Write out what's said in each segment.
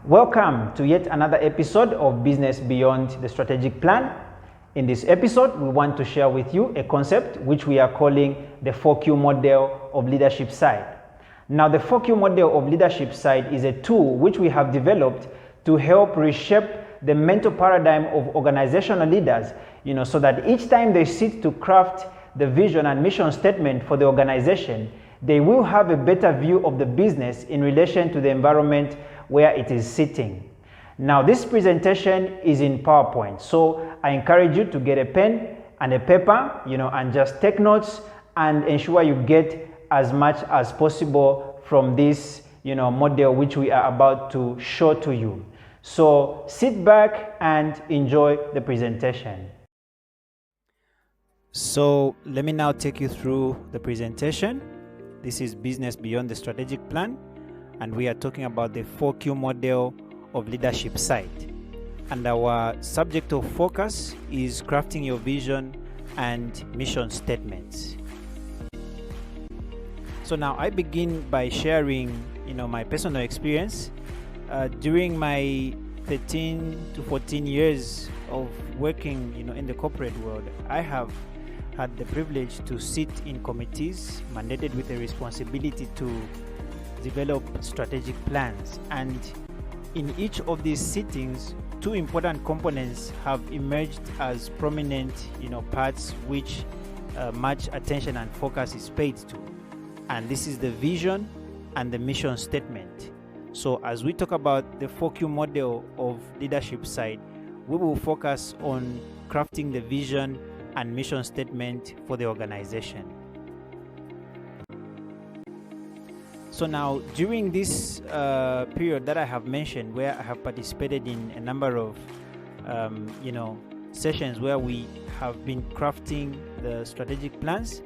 Welcome to yet another episode of Business Beyond the Strategic Plan. In this episode, we want to share with you a concept which we are calling the 4Q model of leadership side. Now, the 4Q model of leadership side is a tool which we have developed to help reshape the mental paradigm of organizational leaders, so that each time they sit to craft the vision and mission statement for the organization, they will have a better view of the business in relation to the environment where it is sitting. Now, this presentation is in PowerPoint, so I encourage you to get a pen and a paper, and just take notes and ensure you get as much as possible from this, model which we are about to show to you. So sit back and enjoy the presentation. So let me now take you through the presentation. This is Business Beyond the Strategic Plan, and we are talking about the 4Q model of leadership side. And our subject of focus is crafting your vision and mission statements. So now I begin by sharing, my personal experience. During my 13 to 14 years of working, in the corporate world, I have had the privilege to sit in committees mandated with a responsibility to develop strategic plans, and in each of these sittings, two important components have emerged as prominent parts which much attention and focus is paid to, and this is the vision and the mission statement. So as we talk about the 4Q model of leadership side, we will focus on crafting the vision and mission statement for the organization. So now, during this period that I have mentioned, where I have participated in a number of sessions where we have been crafting the strategic plans,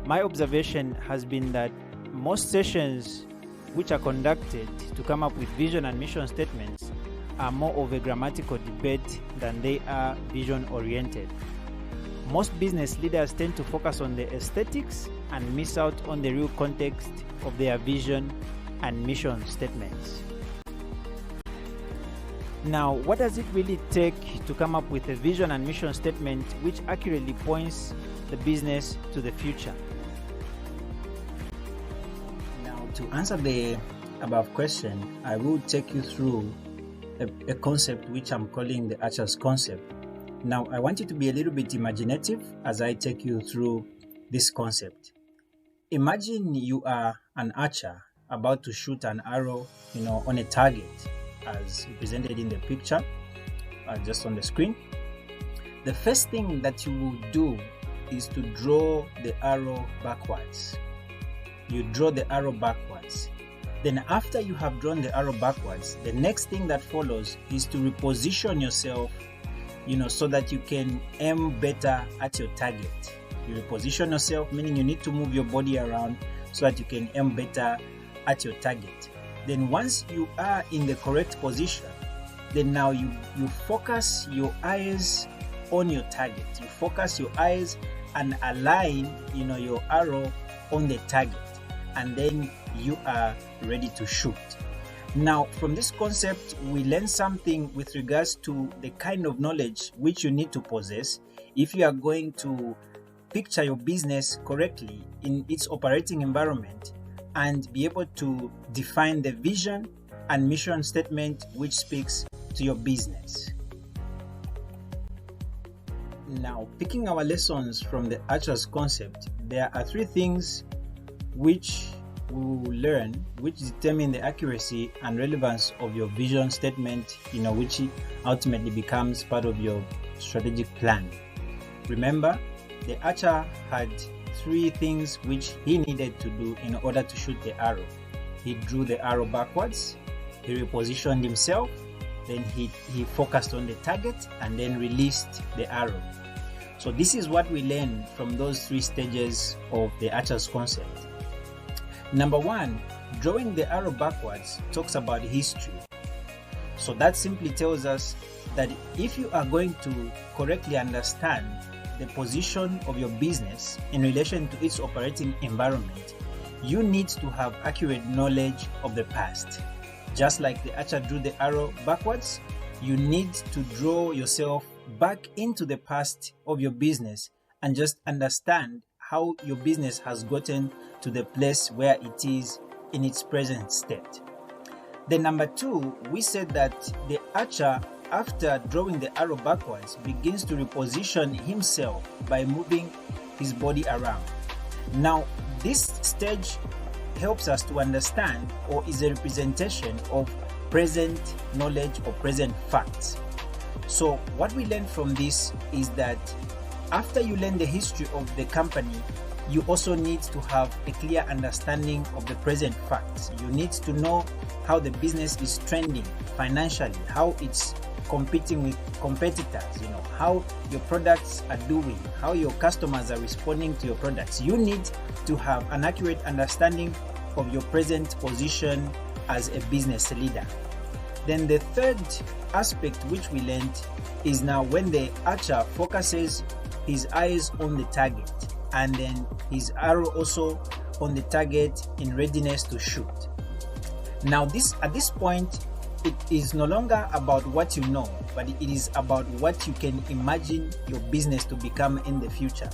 my observation has been that most sessions which are conducted to come up with vision and mission statements are more of a grammatical debate than they are vision oriented. Most business leaders tend to focus on the aesthetics and miss out on the real context of their vision and mission statements. Now, what does it really take to come up with a vision and mission statement which accurately points the business to the future? Now, to answer the above question, I will take you through a concept which I'm calling the Archer's concept. Now, I want you to be a little bit imaginative as I take you through this concept. Imagine you are an archer about to shoot an arrow, on a target as represented in the picture, just on the screen. The first thing that you will do is to draw the arrow backwards. You draw the arrow backwards. Then after you have drawn the arrow backwards, the next thing that follows is to reposition yourself so that you can aim better at your target. You reposition yourself, meaning you need to move your body around so that you can aim better at your target. Then once you are in the correct position, then now you focus your eyes on your target. You focus your eyes and align, your arrow on the target, and then you are ready to shoot. Now, from this concept, we learn something with regards to the kind of knowledge which you need to possess if you are going to picture your business correctly in its operating environment and be able to define the vision and mission statement which speaks to your business. Now, picking our lessons from the Archer's concept, there are three things which we will learn which determine the accuracy and relevance of your vision statement, which ultimately becomes part of your strategic plan. Remember, the archer had three things which he needed to do in order to shoot the arrow. He drew the arrow backwards, he repositioned himself, then he focused on the target, and then released the arrow. So this is what we learn from those three stages of the Archer's concept. Number one, drawing the arrow backwards talks about history. So that simply tells us that if you are going to correctly understand the position of your business in relation to its operating environment, you need to have accurate knowledge of the past. Just like the archer drew the arrow backwards, you need to draw yourself back into the past of your business and just understand how your business has gotten to the place where it is in its present state. Then number 2, we said that the archer, after drawing the arrow backwards, begins to reposition himself by moving his body around. Now, this stage helps us to understand, or is a representation of present knowledge or present facts. So what we learn from this is that after you learn the history of the company, you also need to have a clear understanding of the present facts. You need to know how the business is trending financially, how it's competing with competitors, how your products are doing, how your customers are responding to your products. You need to have an accurate understanding of your present position as a business leader. Then the third aspect which we learned is now when the archer focuses his eyes on the target and then his arrow also on the target in readiness to shoot. Now at this point, it is no longer about what you know, but it is about what you can imagine your business to become in the future.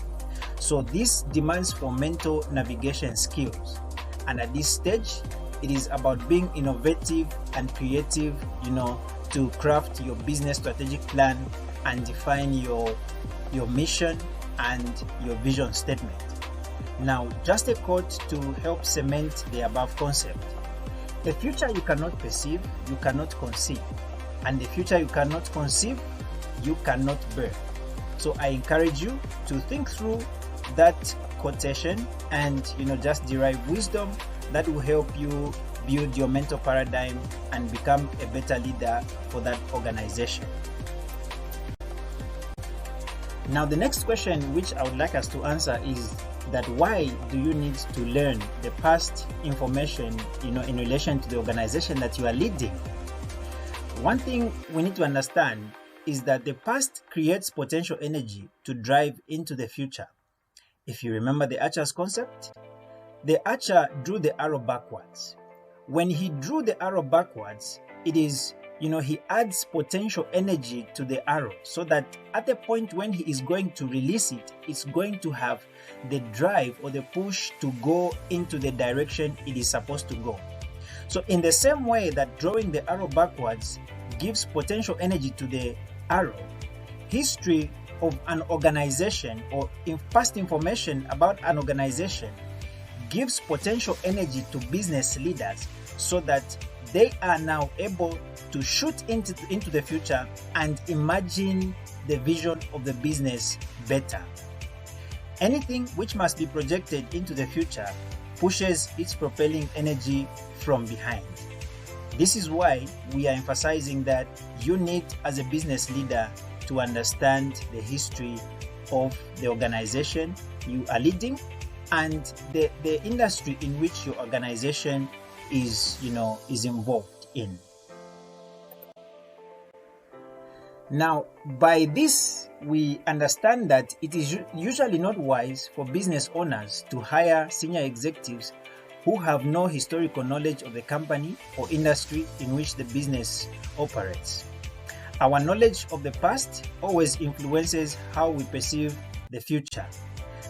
So this demands for mental navigation skills. And at this stage, it is about being innovative and creative, to craft your business strategic plan and define your mission and your vision statement. Now, just a quote to help cement the above concept. The future you cannot perceive, you cannot conceive. And the future you cannot conceive, you cannot birth. So I encourage you to think through that quotation and just derive wisdom that will help you build your mental paradigm and become a better leader for that organization. Now the next question which I would like us to answer is that why do you need to learn the past information in relation to the organization that you are leading? One thing we need to understand is that the past creates potential energy to drive into the future. If you remember the archer's concept, the archer drew the arrow backwards. When he drew the arrow backwards, it is, he adds potential energy to the arrow so that at the point when he is going to release it, it's going to have the drive or the push to go into the direction it is supposed to go. So in the same way that drawing the arrow backwards gives potential energy to the arrow, history of an organization or past information about an organization gives potential energy to business leaders so that they are now able to shoot into the future and imagine the vision of the business better. Anything which must be projected into the future pushes its propelling energy from behind. This is why we are emphasizing that you need, as a business leader, to understand the history of the organization you are leading and the industry in which your organization is involved in. Now, by this, we understand that it is usually not wise for business owners to hire senior executives who have no historical knowledge of the company or industry in which the business operates. Our knowledge of the past always influences how we perceive the future.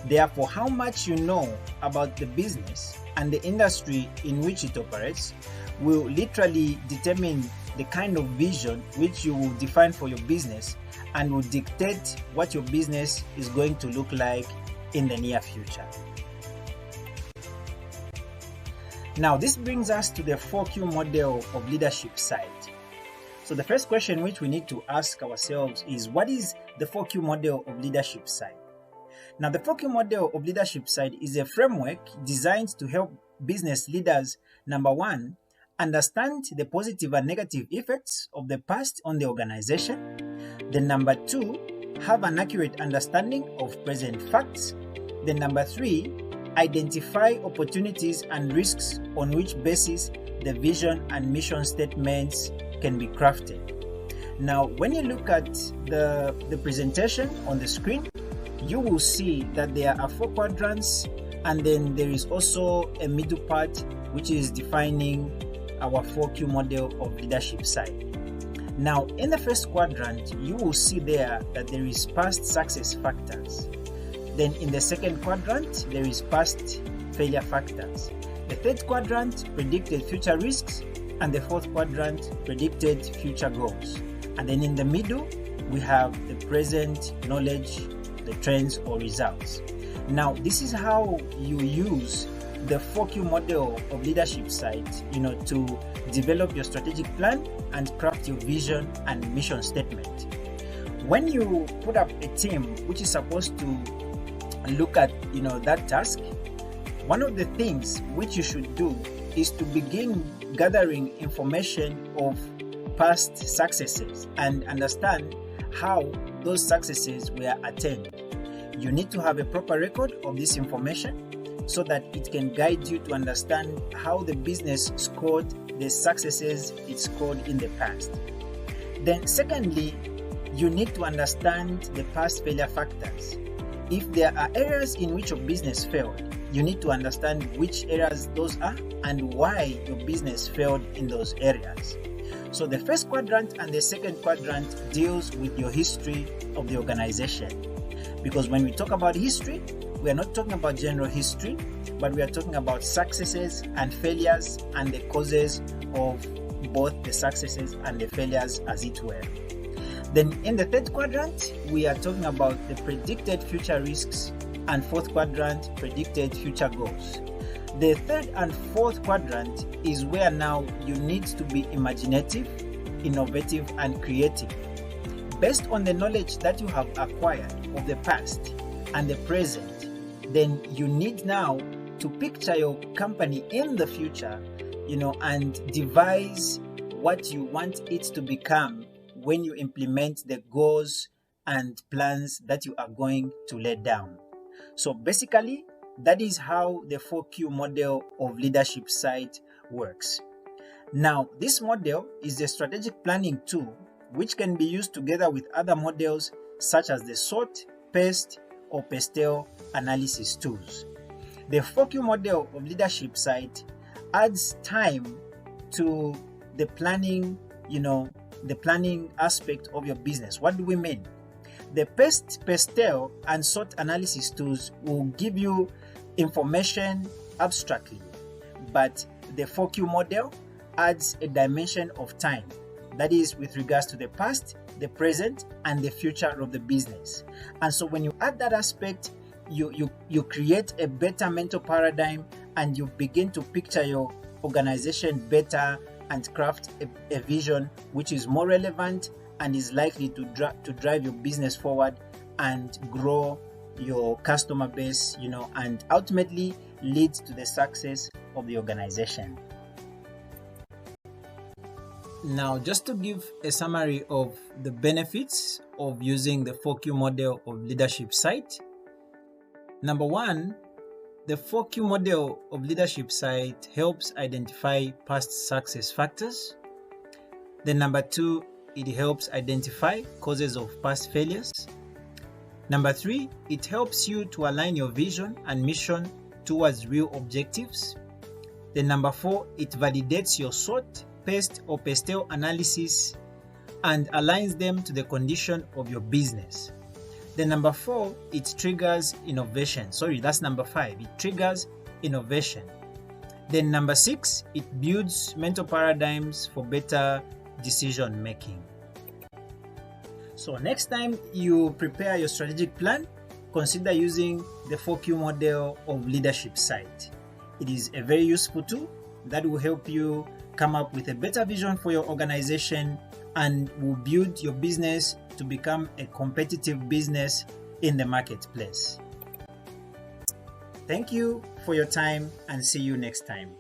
Therefore, how much you know about the business and the industry in which it operates will literally determine the kind of vision which you will define for your business and will dictate what your business is going to look like in the near future. Now, this brings us to the 4Q model of leadership side. So the first question which we need to ask ourselves is, what is the 4Q model of leadership side? Now, the 4Q model of leadership side is a framework designed to help business leaders, number one, understand the positive and negative effects of the past on the organization. Then number two, have an accurate understanding of present facts. Then number three, identify opportunities and risks on which basis the vision and mission statements can be crafted. Now, when you look at the presentation on the screen, you will see that there are 4 quadrants, and then there is also a middle part which is defining our 4Q model of leadership side. Now, in the first quadrant, you will see there that there is past success factors. Then in the second quadrant, there is past failure factors. The third quadrant, predicted future risks, and the fourth quadrant, predicted future goals. And then in the middle, we have the present knowledge, the trends or results. Now, this is how you use the 4Q model of leadership side, to develop your strategic plan and craft your vision and mission statement. When you put up a team which is supposed to look at, that task, one of the things which you should do is to begin gathering information of past successes and understand how those successes were attained. You need to have a proper record of this information so that it can guide you to understand how the business scored the successes it scored in the past. Then secondly, you need to understand the past failure factors. If there are areas in which your business failed, you need to understand which areas those are and why your business failed in those areas. So the first quadrant and the second quadrant deals with your history of the organization. Because when we talk about history, we are not talking about general history, but we are talking about successes and failures and the causes of both the successes and the failures, as it were. Then in the third quadrant, we are talking about the predicted future risks, and fourth quadrant, predicted future goals. The third and fourth quadrant is where now you need to be imaginative, innovative, and creative. Based on the knowledge that you have acquired of the past and the present, then you need now to picture your company in the future, and devise what you want it to become when you implement the goals and plans that you are going to lay down. So basically, that is how the 4Q model of leadership side works. Now, this model is a strategic planning tool which can be used together with other models such as the SWOT, PEST, or PESTEL analysis tools. The 4Q model of leadership side adds time to the planning, the planning aspect of your business. What do we mean? The PEST, PESTEL, and SWOT analysis tools will give you information abstractly, but the 4Q model adds a dimension of time, that is with regards to the past, the present, and the future of the business. And so when you add that aspect, you create a better mental paradigm and you begin to picture your organization better and craft a vision which is more relevant and is likely to drive your business forward and grow your customer base, and ultimately lead to the success of the organization. Now, just to give a summary of the benefits of using the 4Q model of leadership side. Number one, the 4Q model of leadership side helps identify past success factors. Then number two, it helps identify causes of past failures. Number three, it helps you to align your vision and mission towards real objectives. Then number four, it validates your SWOT, PEST or PESTEL analysis and aligns them to the condition of your business. Then number four, it triggers innovation. That's number five. It triggers innovation. Then number six, it builds mental paradigms for better decision making. So next time you prepare your strategic plan, consider using the 4Q model of leadership side. It is a very useful tool that will help you come up with a better vision for your organization and will build your business to become a competitive business in the marketplace. Thank you for your time and see you next time.